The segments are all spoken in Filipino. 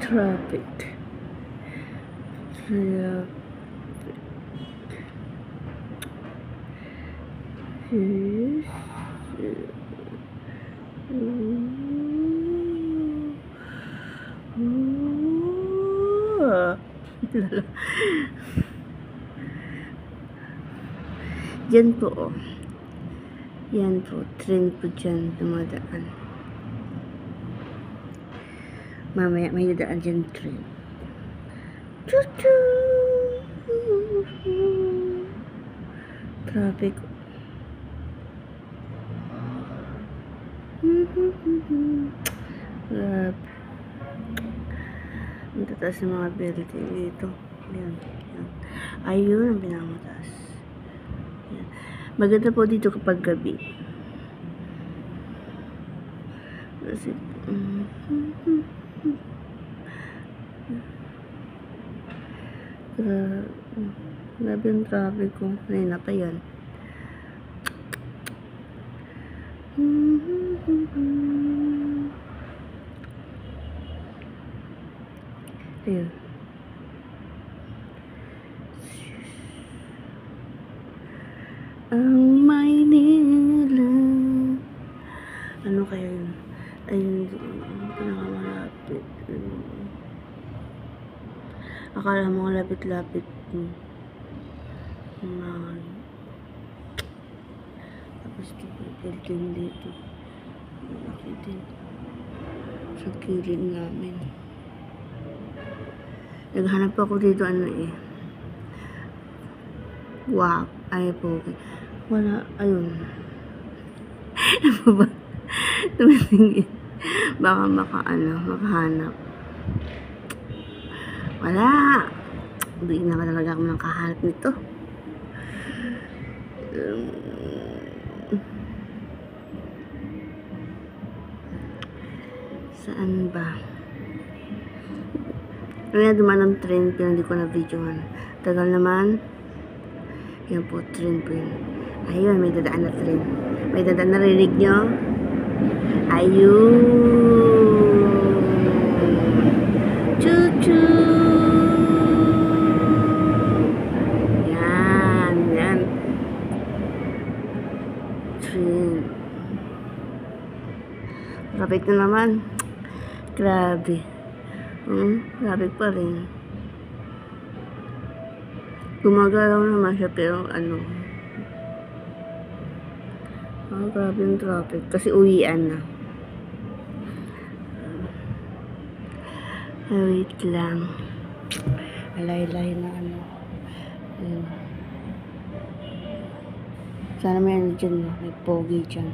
Traffic. Yan po, oh. Yan po, train po dyan dumadaan. Mamaya may dadaan dyan train. Choo-choo! Traffic. Grabe. Ang tataas ng mga building dito. Yan, yan. Ayun ang pinamataas. Yan. Maganda po dito kapag gabi. Kasi grabe yung traffic ko. Ayun na pa yan. Ayun. Ang Maynila. Ano kaya yun? Ayun, pinakamalapit. Akala mo lapit-lapit. Tapos building dito. Malaki din. Sa kilid namin. Naghanap ako dito ano eh. Wow. Ay po. Wala. Ayun. Ano ba? Tumitingin. Baka makahanap. Wala. Hindi na talaga ako nakahanap nito. Saan ba? Kaya dumaan ng train pero hindi ko na videohan. Tagal naman. Yan po, train po yun. Ayun, may dadaan na train. May dadaan, narinig nyo? Ayun. Choo-choo. Yan, yan. Train. Traffic na naman. Grabe. Traffic pa rin. Gumagalaw naman siya pero ano. Grabe yung traffic. Kasi uwian na. Wait lang. Alay-lay na ano. Sana may ano dyan. May pogi dyan.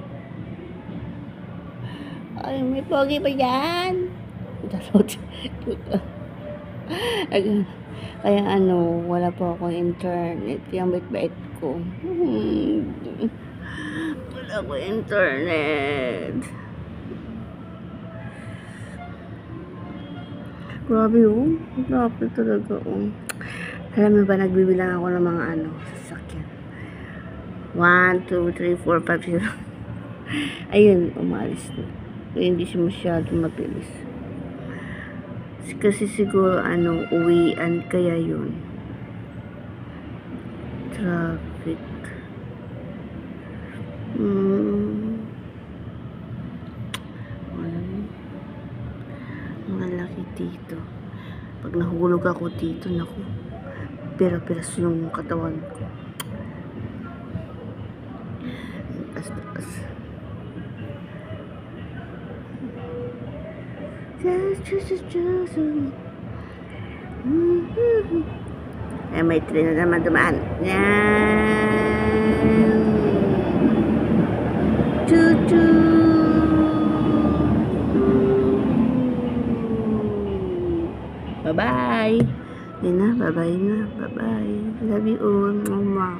Ay, may pogi pa dyan. Kaya ano, wala po akong internet. Yung bait-bait ko. Wala akong internet. Grabe oh. Grabe talaga oh. Alam mo ba, nagbibilang ako ng mga ano, sasakyan. 1, 2, 3, 4, 5, 6. Ayun, umalis na. Kaya hindi siya masyadong mabilis. Kasi siguro ano, uwian kaya yun. Traffic. Mga laki dito. Pag nahulog ako dito, naku, pira-piras yung katawan ko. Taas. Eh, may train na naman dumaan. Yan. Choo-choo. Bye-bye. Yan na, bye-bye na. Bye-bye. Love you all. Mama.